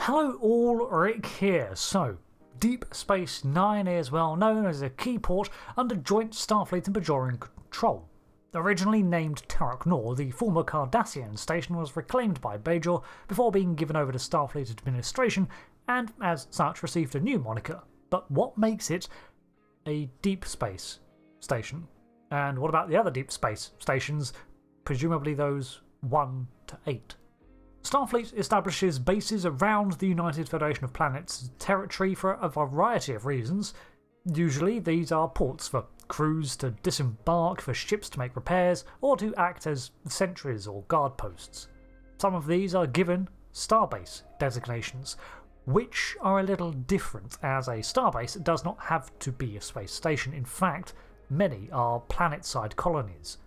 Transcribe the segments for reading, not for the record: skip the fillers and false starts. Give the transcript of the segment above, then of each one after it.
Hello all, Rick here. So, Deep Space Nine is well known as a key port under joint Starfleet and Bajoran control. Originally named Tarak Nor, the former Cardassian station was reclaimed by Bajor before being given over to Starfleet administration and, as such, received a new moniker. But what makes it a deep space station? And what about the other deep space stations, presumably those 1 to 8? Starfleet establishes bases around the United Federation of Planets territory for a variety of reasons. Usually these are ports for crews to disembark, for ships to make repairs, or to act as sentries or guard posts. Some of these are given starbase designations, which are a little different, as a starbase does not have to be a space station. In fact, many are planet-side colonies.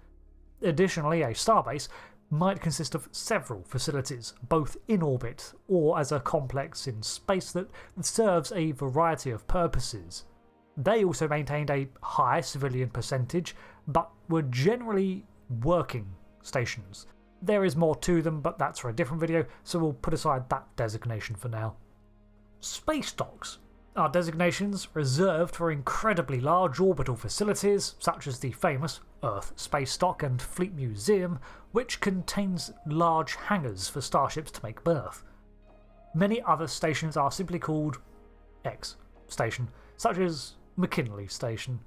Additionally, a starbase might consist of several facilities, both in orbit or as a complex in space that serves a variety of purposes. They also maintained a high civilian percentage, but were generally working stations. There is more to them, but that's for a different video, so we'll put aside that designation for now. Space docks are designations reserved for incredibly large orbital facilities, such as the famous Earth Space Dock and Fleet Museum, which contains large hangars for starships to make berth. Many other stations are simply called X Station, such as McKinley Station.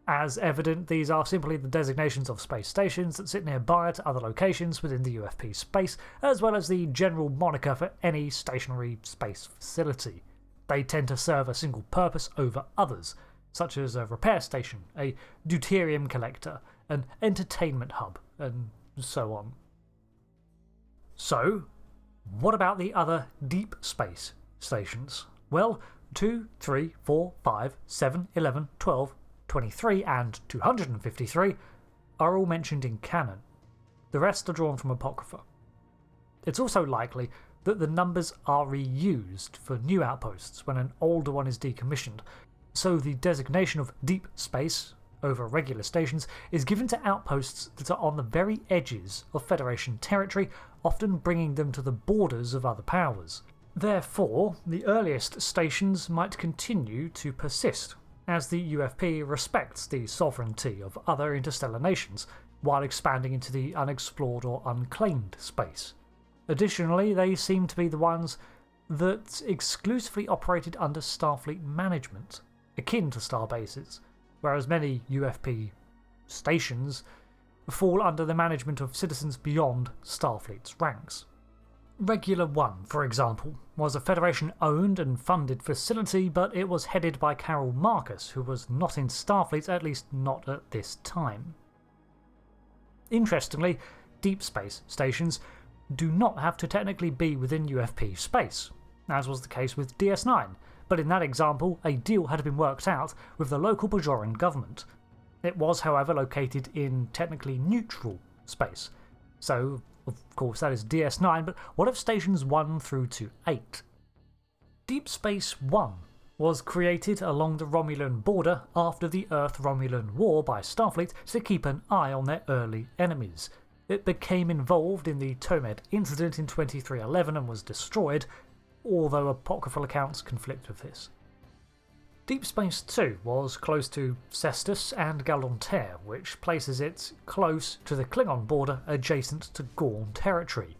As evident, these are simply the designations of space stations that sit nearby to other locations within the UFP space, as well as the general moniker for any stationary space facility. They tend to serve a single purpose over others, such as a repair station, a deuterium collector, an entertainment hub, and so on. So, what about the other deep space stations? Well, 2, 3, 4, 5, 7, 11, 12, 23 and 253 are all mentioned in canon. The rest are drawn from apocrypha. It's also likely that the numbers are reused for new outposts when an older one is decommissioned, so the designation of deep space over regular stations is given to outposts that are on the very edges of Federation territory, often bringing them to the borders of other powers. Therefore, the earliest stations might continue to persist, as the UFP respects the sovereignty of other interstellar nations, while expanding into the unexplored or unclaimed space. Additionally, they seem to be the ones that exclusively operated under Starfleet management, akin to starbases, whereas many UFP stations fall under the management of citizens beyond Starfleet's ranks. Regular 1, for example, was a Federation-owned and funded facility, but it was headed by Carol Marcus, who was not in Starfleet, at least not at this time. Interestingly, deep space stations do not have to technically be within UFP space, as was the case with DS9, but in that example a deal had been worked out with the local Bajoran government. It was, however, located in technically neutral space, so of course that is DS9, but what of stations 1 through to 8? Deep Space 1 was created along the Romulan border after the Earth-Romulan War by Starfleet to keep an eye on their early enemies. It became involved in the Tomed incident in 2311 and was destroyed, although apocryphal accounts conflict with this. Deep Space 2 was close to Cestus and Galantaire, which places it close to the Klingon border adjacent to Gorn territory.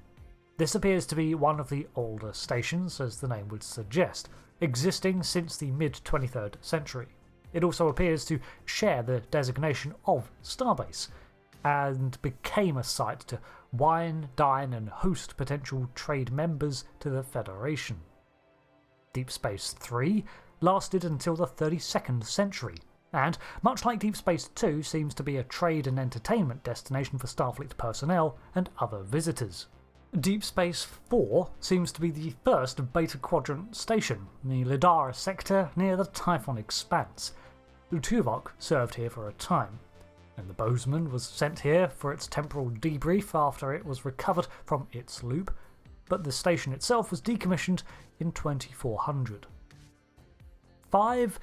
This appears to be one of the older stations, as the name would suggest, existing since the mid-23rd century. It also appears to share the designation of Starbase, and became a site to wine, dine and host potential trade members to the Federation. Deep Space 3 lasted until the 32nd century, and, much like Deep Space 2, seems to be a trade and entertainment destination for Starfleet personnel and other visitors. Deep Space 4 seems to be the first Beta Quadrant station, the Lidara sector near the Typhon Expanse. Tuvok served here for a time, and the Bozeman was sent here for its temporal debrief after it was recovered from its loop, but the station itself was decommissioned in 2400. 5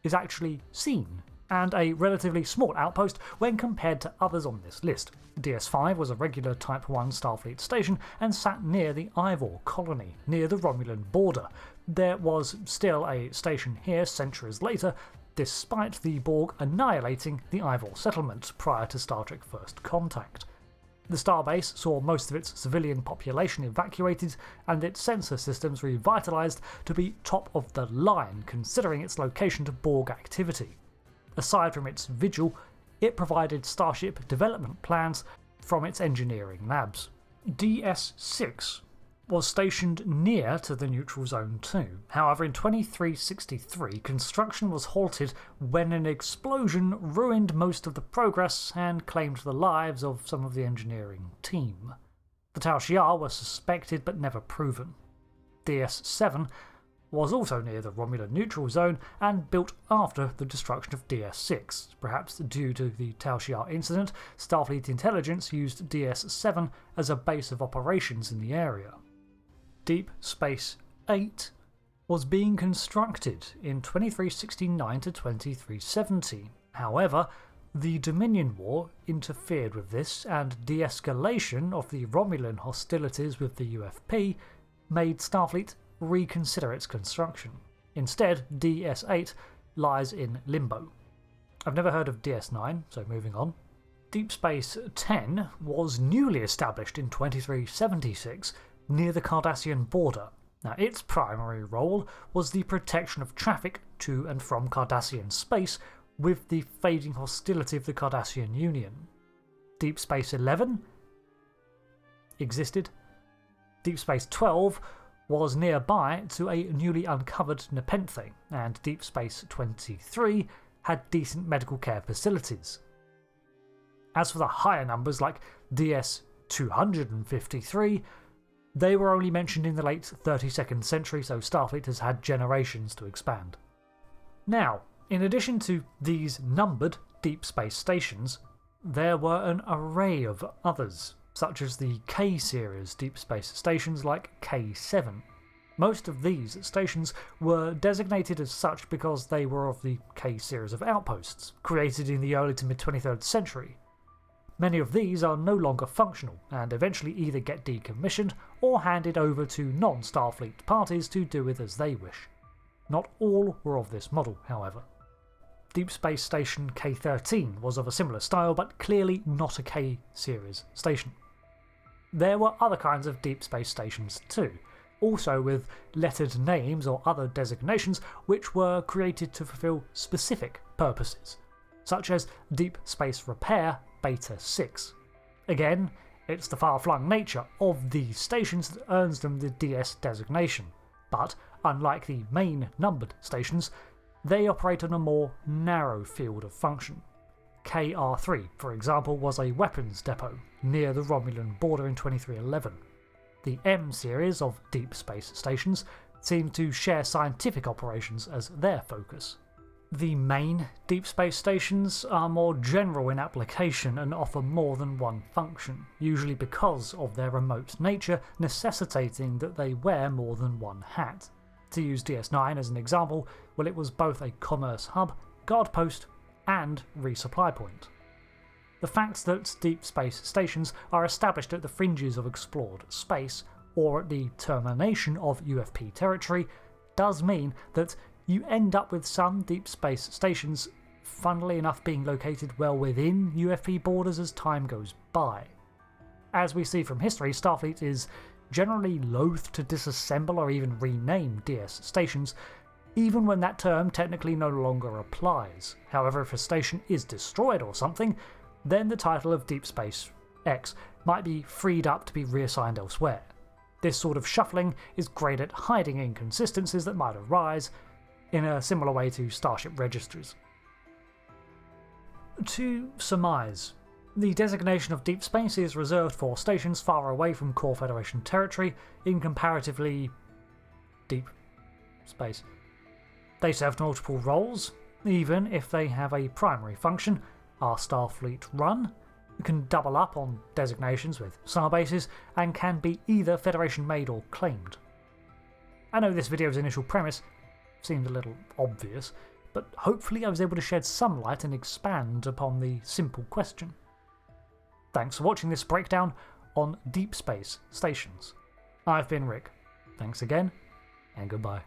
is actually seen and a relatively small outpost when compared to others on this list. DS5 was a regular Type 1 Starfleet station and sat near the Ivor colony, near the Romulan border. There was still a station here centuries later, despite the Borg annihilating the Ivor settlement prior to Star Trek First Contact. The starbase saw most of its civilian population evacuated and its sensor systems revitalised to be top of the line considering its location to Borg activity. Aside from its vigil, it provided Starship development plans from its engineering labs. DS6 was stationed near to the neutral zone too. However, in 2363, construction was halted when an explosion ruined most of the progress and claimed the lives of some of the engineering team. The Tal Shiar were suspected but never proven. DS7 was also near the Romulan neutral zone and built after the destruction of DS6. Perhaps due to the Tal Shiar incident, Starfleet intelligence used DS7 as a base of operations in the area. Deep Space 8 was being constructed in 2369 to 2370. However, the Dominion War interfered with this, and de-escalation of the Romulan hostilities with the UFP made Starfleet reconsider its construction. Instead, DS8 lies in limbo. I've never heard of DS9, so moving on. Deep Space 10 was newly established in 2376 near the Cardassian border. Now, its primary role was the protection of traffic to and from Cardassian space with the fading hostility of the Cardassian Union. Deep Space 11 existed. Deep Space 12 was nearby to a newly uncovered Nepenthe, and Deep Space 23 had decent medical care facilities. As for the higher numbers like DS-253, they were only mentioned in the late 32nd century, so Starfleet has had generations to expand. Now, in addition to these numbered deep space stations, there were an array of others, such as the K-series deep space stations like K7. Most of these stations were designated as such because they were of the K-series of outposts, created in the early to mid-23rd century. Many of these are no longer functional, and eventually either get decommissioned or handed over to non-Starfleet parties to do with as they wish. Not all were of this model, however. Deep Space Station K13 was of a similar style, but clearly not a K-series station. There were other kinds of deep space stations too, also with lettered names or other designations which were created to fulfill specific purposes, such as Deep Space Repair Beta 6. Again, it's the far-flung nature of these stations that earns them the DS designation, but unlike the main numbered stations, they operate on a more narrow field of function. KR3, for example, was a weapons depot near the Romulan border in 2311. The M series of deep space stations seem to share scientific operations as their focus. The main deep space stations are more general in application and offer more than one function, usually because of their remote nature necessitating that they wear more than one hat. To use DS9 as an example, well, it was both a commerce hub, guard post, and resupply point. The fact that deep space stations are established at the fringes of explored space, or at the termination of UFP territory, does mean that you end up with some deep space stations, funnily enough, being located well within UFP borders as time goes by. As we see from history, Starfleet is generally loath to disassemble or even rename DS stations, even when that term technically no longer applies. However, if a station is destroyed or something, then the title of Deep Space X might be freed up to be reassigned elsewhere. This sort of shuffling is great at hiding inconsistencies that might arise, in a similar way to Starship registers. To surmise, the designation of deep space is reserved for stations far away from core Federation territory in comparatively deep space. They serve multiple roles, even if they have a primary function, are Starfleet run, can double up on designations with starbases, and can be either Federation made or claimed. I know this video's initial premise seemed a little obvious, but hopefully I was able to shed some light and expand upon the simple question. Thanks for watching this breakdown on deep space stations. I've been Rick. Thanks again, and goodbye.